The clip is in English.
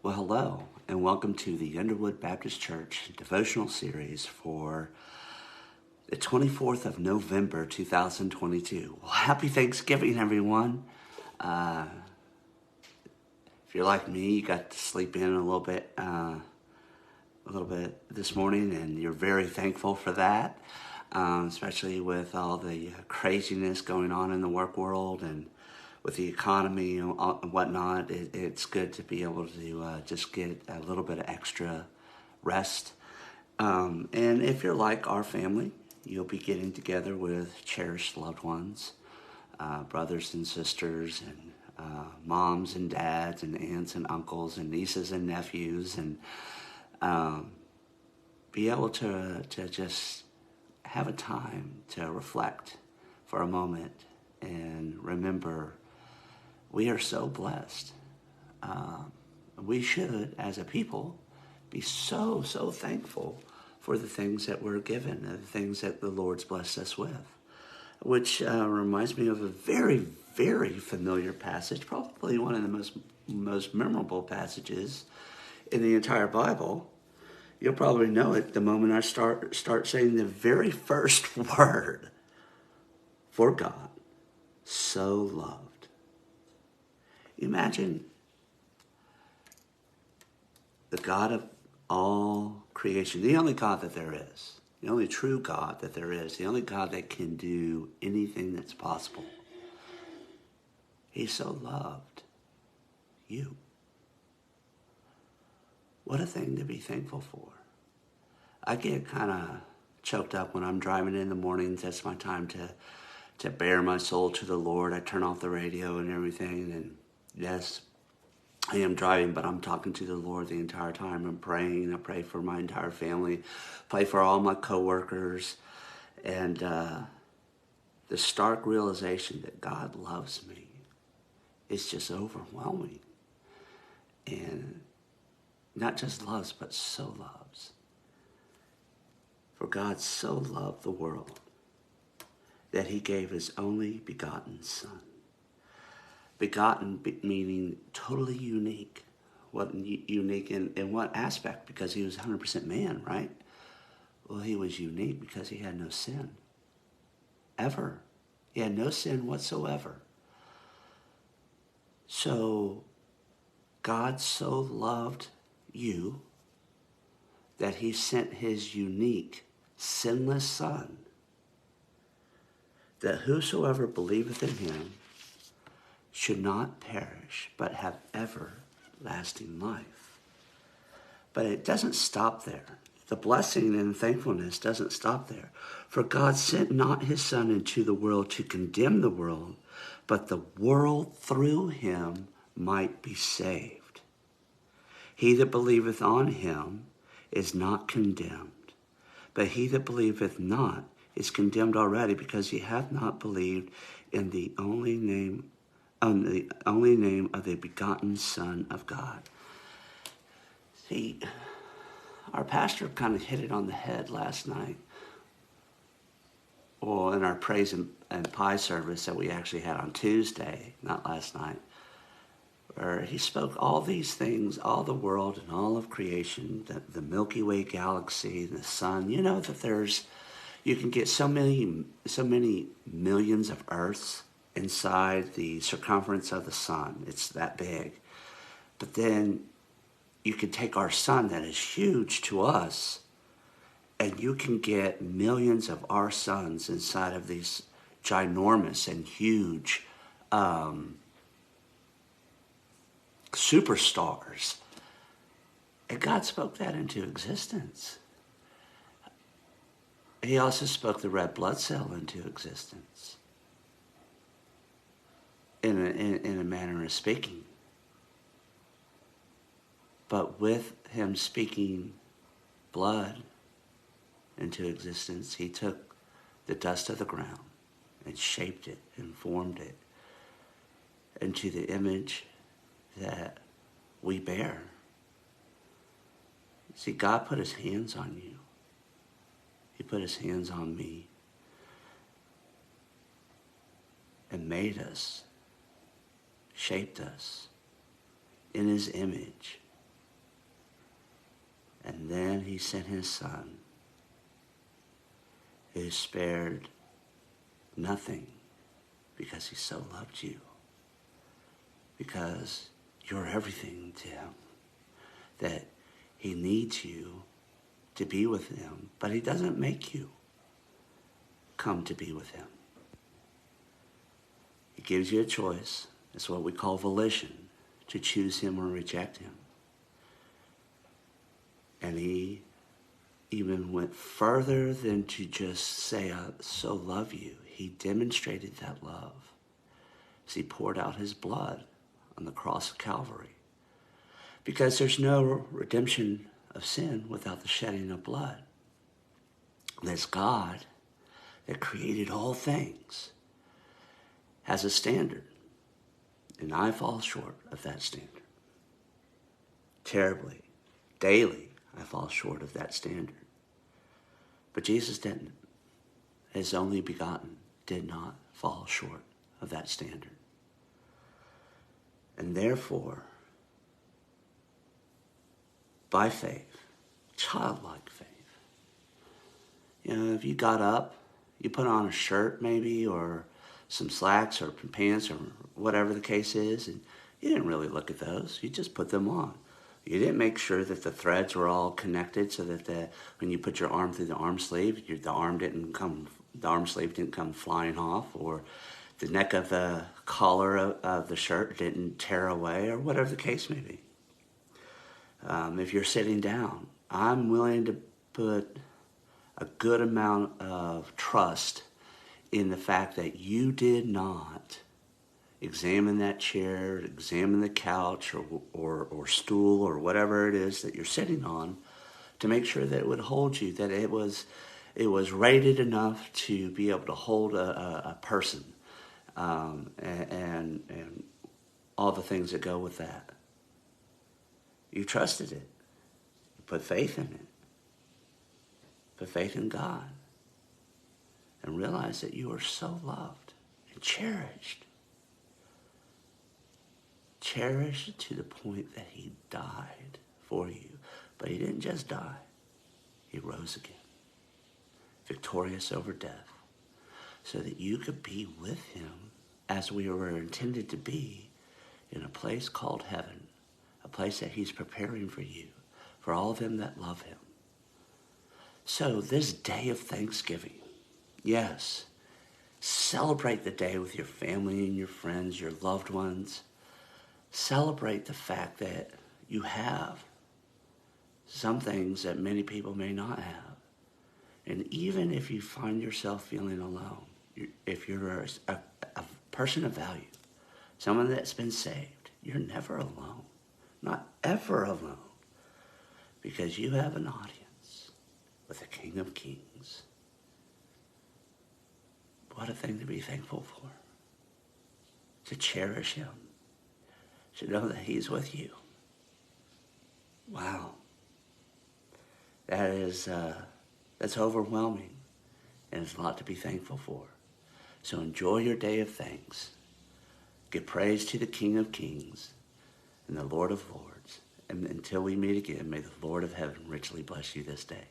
Well, hello, and welcome to the Underwood Baptist Church devotional series for the 24th of November, 2022. Well, happy Thanksgiving, everyone. Uh, if you're like me, you got to sleep in a little bit this morning, and you're very thankful for that, especially with all the craziness going on in the work world and with the economy and whatnot. It's good to be able to just get a little bit of extra rest. And if you're like our family, you'll be getting together with cherished loved ones, brothers and sisters, and moms and dads, and aunts and uncles, and nieces and nephews, and um, be able to just have a time to reflect for a moment and remember we are so blessed. We should, as a people, be so thankful for the things that we're given, the things that the Lord's blessed us with. Which reminds me of a very familiar passage, probably one of the most memorable passages in the entire Bible. You'll probably know it the moment I start saying the very first word. For God so loved. Imagine the God of all creation, the only God that there is, the only true God that there is, the only God that can do anything that's possible. He so loved you. What a thing to be thankful for. I get kind of choked up when I'm driving in the mornings. That's my time to bare my soul to the Lord. I turn off the radio and everything. And yes, I am driving, but I'm talking to the Lord the entire time. I'm praying. I pray for my entire family, pray for all my coworkers, and the stark realization that God loves me is just overwhelming. And not just loves, but so loves. For God so loved the world that he gave his only begotten Son. Begotten meaning totally unique. What unique in what aspect? Because he was 100% man, right? Well, he was unique because he had no sin. Ever. He had no sin whatsoever. So God so loved you that he sent his unique, sinless Son, that whosoever believeth in him should not perish, but have everlasting life. But it doesn't stop there. The blessing and thankfulness doesn't stop there. For God sent not his Son into the world to condemn the world, but the world through him might be saved. He that believeth on him is not condemned, but he that believeth not is condemned already, because he hath not believed in the only name of the begotten Son of God. See, our pastor kind of hit it on the head last night. Well, in our praise and pie service that we actually had on Tuesday, not last night, where he spoke all these things, all the world and all of creation, the Milky Way galaxy, the sun. You know that you can get so many millions of Earths inside the circumference of the sun. It's that big. But then you can take our sun that is huge to us, and you can get millions of our suns inside of these ginormous and huge superstars. And God spoke that into existence. He also spoke the red blood cell into existence, in a manner of speaking. But with him speaking blood into existence, he took the dust of the ground and shaped it and formed it into the image that we bear. See, God put his hands on you. He put his hands on me and made us, shaped us in his image. And then he sent his son, who spared nothing because he so loved you. Because you're everything to him. That he needs you to be with him, but he doesn't make you come to be with him. He gives you a choice. It's what we call volition, to choose him or reject him. And he even went further than to just say, I so love you. He demonstrated that love as he poured out his blood on the cross of Calvary. Because there's no redemption of sin without the shedding of blood. This God that created all things has a standard, and I fall short of that standard. Terribly, daily, I fall short of that standard. But Jesus didn't. His only begotten did not fall short of that standard. And therefore, by faith, childlike faith, if you got up, you put on a shirt maybe, or some slacks or pants or whatever the case is, and you didn't really look at those. You just put them on. You didn't make sure that the threads were all connected so that when you put your arm through the arm sleeve, the arm sleeve didn't come flying off, or the neck of the collar of the shirt didn't tear away, or whatever the case may be. If you're sitting down, I'm willing to put a good amount of trust in the fact that you did not examine that chair, examine the couch or stool or whatever it is that you're sitting on to make sure that it would hold you, that it was rated enough to be able to hold a person, and all the things that go with that. You trusted it. You put faith in it. Put faith in God. And realize that you are so loved and cherished. Cherished to the point that he died for you. But he didn't just die. He rose again. Victorious over death. So that you could be with him as we were intended to be in a place called heaven. A place that he's preparing for you. For all of them that love him. So this day of Thanksgiving, yes, celebrate the day with your family and your friends, your loved ones. Celebrate the fact that you have some things that many people may not have. And even if you find yourself feeling alone, if you're a person of value, someone that's been saved, you're never alone. Not ever alone. Because you have an audience with the King of Kings. What a thing to be thankful for. To cherish him. To know that he's with you. Wow. That's overwhelming. And it's a lot to be thankful for. So enjoy your day of thanks. Give praise to the King of Kings and the Lord of Lords. And until we meet again, may the Lord of heaven richly bless you this day.